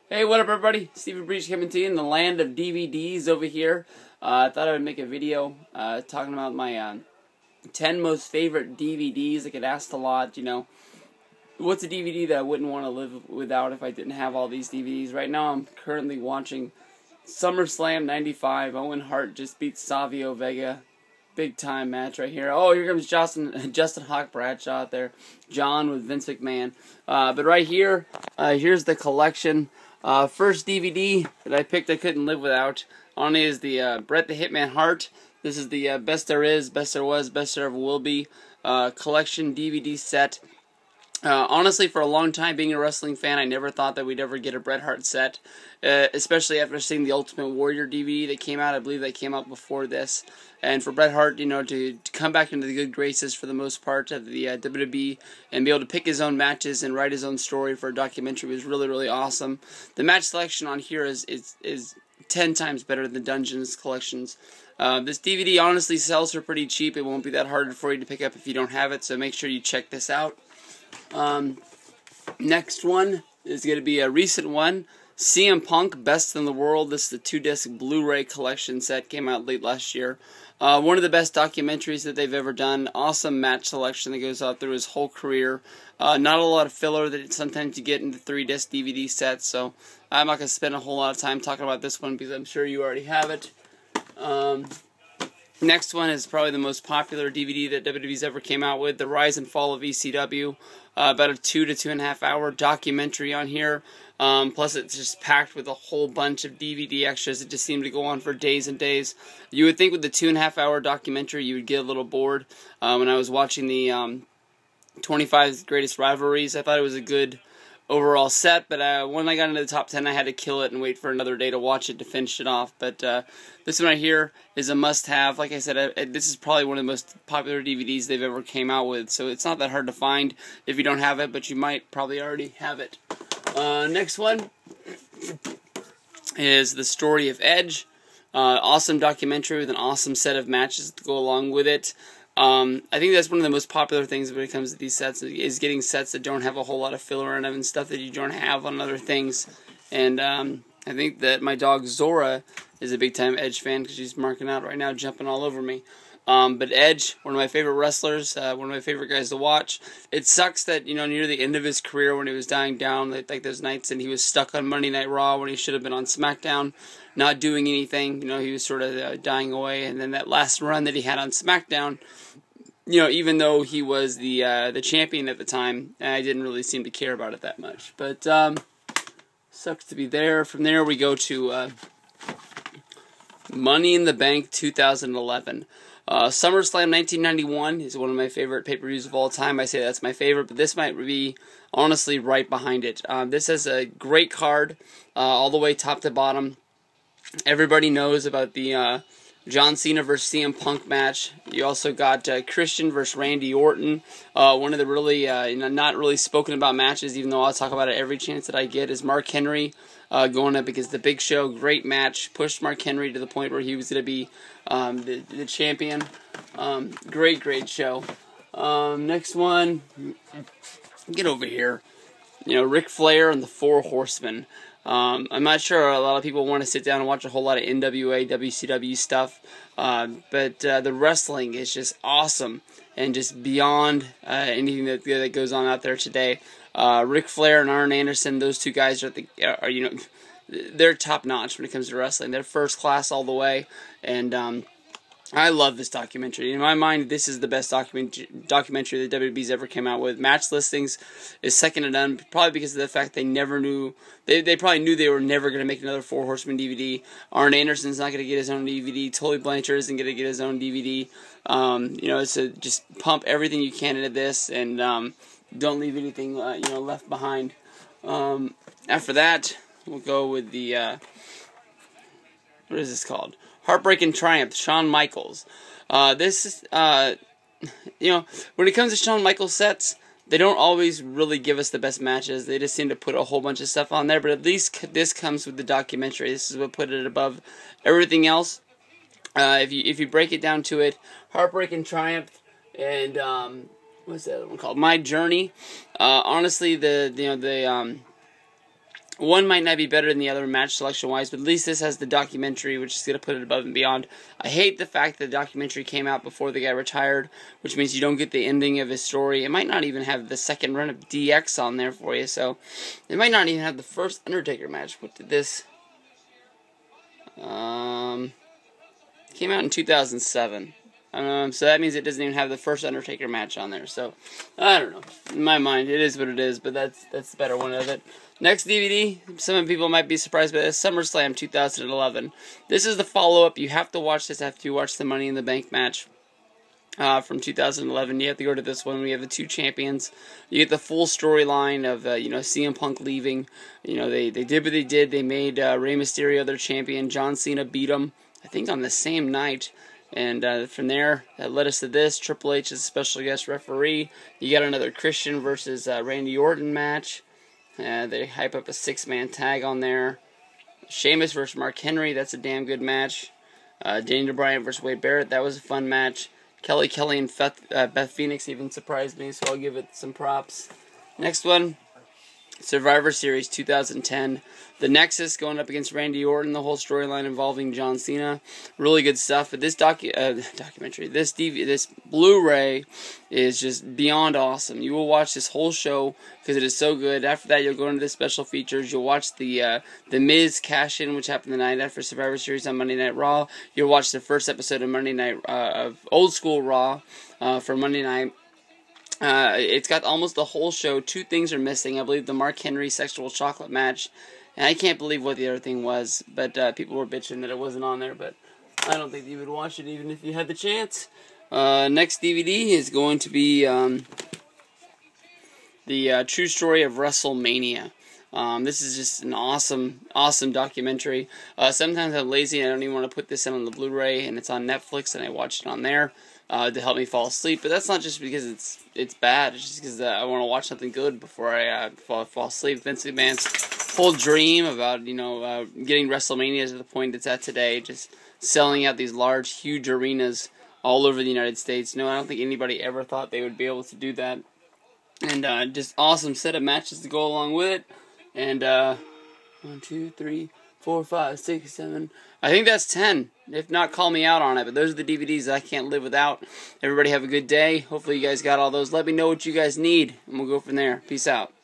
Hey, what up everybody? Steviebreech coming to you in the land of DVDs over here. I thought I would make a video talking about my 10 most favorite DVDs. I get asked a lot, what's a DVD that I wouldn't want to live without if I didn't have all these DVDs. Right now I'm currently watching SummerSlam 95. Owen Hart just beat Savio Vega. Big time match right here. Oh, here comes Justin Hawk Bradshaw out there. John with Vince McMahon. But right here, here's the collection. First DVD that I picked I couldn't live without on it is the Bret the Hitman Hart. This is the Best There Is, Best There Was, Best There Ever Will Be collection DVD set. Honestly, for a long time, being a wrestling fan, I never thought that we'd ever get a Bret Hart set, especially after seeing the Ultimate Warrior DVD that came out. I believe that came out before this. And for Bret Hart, to come back into the good graces for the most part of the WWE and be able to pick his own matches and write his own story for a documentary was really, really awesome. The match selection on here is 10 times better than Dungeons collections. This DVD honestly sells for pretty cheap. It won't be that hard for you to pick up if you don't have it, so make sure you check this out. Next one is going to be a recent one. CM Punk, Best in the World. This is the 2-disc Blu-ray collection set. Came out late last year. One of the best documentaries that they've ever done. Awesome match selection that goes out through his whole career. Not a lot of filler that sometimes you get in the 3-disc DVD sets, so I'm not going to spend a whole lot of time talking about this one because I'm sure you already have it. Next one is probably the most popular DVD that WWE's ever came out with, The Rise and Fall of ECW. About a 2 to 2.5 hour documentary on here. Plus it's just packed with a whole bunch of DVD extras that just seem to go on for days and days. You would think with the 2.5 hour documentary you would get a little bored. When I was watching the 25 Greatest Rivalries, I thought it was a good overall set, but when I got into the top 10 I had to kill it and wait for another day to watch it to finish it off. But this one right here is a must-have. Like I said, this is probably one of the most popular DVDs they've ever came out with, so it's not that hard to find if you don't have it, but you might probably already have it. Next one is The Story of Edge. Awesome documentary with an awesome set of matches to go along with it. I think that's one of the most popular things when it comes to these sets is getting sets that don't have a whole lot of filler in them and stuff that you don't have on other things. And I think that my dog Zora is a big-time Edge fan because she's marking out right now, jumping all over me. But Edge, one of my favorite wrestlers, one of my favorite guys to watch. It sucks that, near the end of his career when he was dying down, like those nights, and he was stuck on Monday Night Raw when he should have been on SmackDown, not doing anything. He was sort of dying away. And then that last run that he had on SmackDown, even though he was the champion at the time, I didn't really seem to care about it that much. But sucks to be there. From there we go to Money in the Bank 2011. SummerSlam 1991 is one of my favorite pay-per-views of all time. I say that's my favorite, but this might be honestly right behind it. This has a great card all the way top to bottom. Everybody knows about the John Cena versus CM Punk match. You also got Christian versus Randy Orton. One of the really not really spoken about matches, even though I'll talk about it every chance that I get, is Mark Henry going up against the Big Show. Great match. Pushed Mark Henry to the point where he was going to be the champion. Great show. Next one. Get over here. Ric Flair and the 4 Horsemen. I'm not sure a lot of people want to sit down and watch a whole lot of NWA, WCW stuff, but the wrestling is just awesome and just beyond anything that goes on out there today. Ric Flair and Arn Anderson, those two guys are they're top notch when it comes to wrestling. They're first class all the way, and I love this documentary. In my mind, this is the best documentary that WWE's ever came out with. Match listings is second to none, probably because of the fact they never knew. They probably knew they were never going to make another 4 Horsemen DVD. Arn Anderson's not going to get his own DVD. Tully Blanchard isn't going to get his own DVD. So just pump everything you can into this, and don't leave anything left behind. After that, we'll go with the what is this called? Heartbreak and Triumph, Shawn Michaels. This is, when it comes to Shawn Michaels sets, they don't always really give us the best matches. They just seem to put a whole bunch of stuff on there, but at least this comes with the documentary. This is what put it above everything else. If you break it down to it, Heartbreak and Triumph, and what's the other one called? My Journey. Honestly, the One might not be better than the other match selection-wise, but at least this has the documentary, which is going to put it above and beyond. I hate the fact that the documentary came out before the guy retired, which means you don't get the ending of his story. It might not even have the second run of DX on there for you, so it might not even have the first Undertaker match. What did this... came out in 2007. So that means it doesn't even have the first Undertaker match on there. So, I don't know. In my mind, it is what it is, but that's the better one of it. Next DVD, some people might be surprised by this, SummerSlam 2011. This is the follow-up. You have to watch this after you watch the Money in the Bank match from 2011. You have to go to this one. We have the two champions. You get the full storyline of, CM Punk leaving. They did what they did. They made Rey Mysterio their champion. John Cena beat him, I think, on the same night. And from there, that led us to this. Triple H is a special guest referee. You got another Christian versus Randy Orton match. They hype up a 6-man tag on there. Sheamus versus Mark Henry, that's a damn good match. Daniel Bryan versus Wade Barrett, that was a fun match. Kelly and Beth Phoenix even surprised me, so I'll give it some props. Next one, Survivor Series 2010. The Nexus going up against Randy Orton, the whole storyline involving John Cena. Really good stuff. But this documentary, this Blu-ray is just beyond awesome. You will watch this whole show because it is so good. After that, you'll go into the special features. You'll watch the Miz cash-in, which happened the night after Survivor Series on Monday Night Raw. You'll watch the first episode of Monday Night of Old School Raw for Monday night. It's got almost the whole show. Two things are missing. I believe the Mark Henry sexual chocolate match. And I can't believe what the other thing was. But people were bitching that it wasn't on there. But I don't think you would watch it even if you had the chance. Next DVD is going to be the true story of WrestleMania. This is just an awesome documentary. Sometimes I'm lazy and I don't even want to put this in on the Blu-ray, and it's on Netflix, and I watch it on there to help me fall asleep. But that's not just because it's bad. It's just because I want to watch something good before I fall asleep. Vince McMahon's whole dream about getting WrestleMania to the point it's at today, just selling out these large, huge arenas all over the United States. No, I don't think anybody ever thought they would be able to do that. And just awesome set of matches to go along with it. And 1, 2, 3, 4, 5, 6, 7. I think that's 10. If not, call me out on it. But those are the DVDs that I can't live without. Everybody have a good day. Hopefully you guys got all those. Let me know what you guys need, and we'll go from there. Peace out.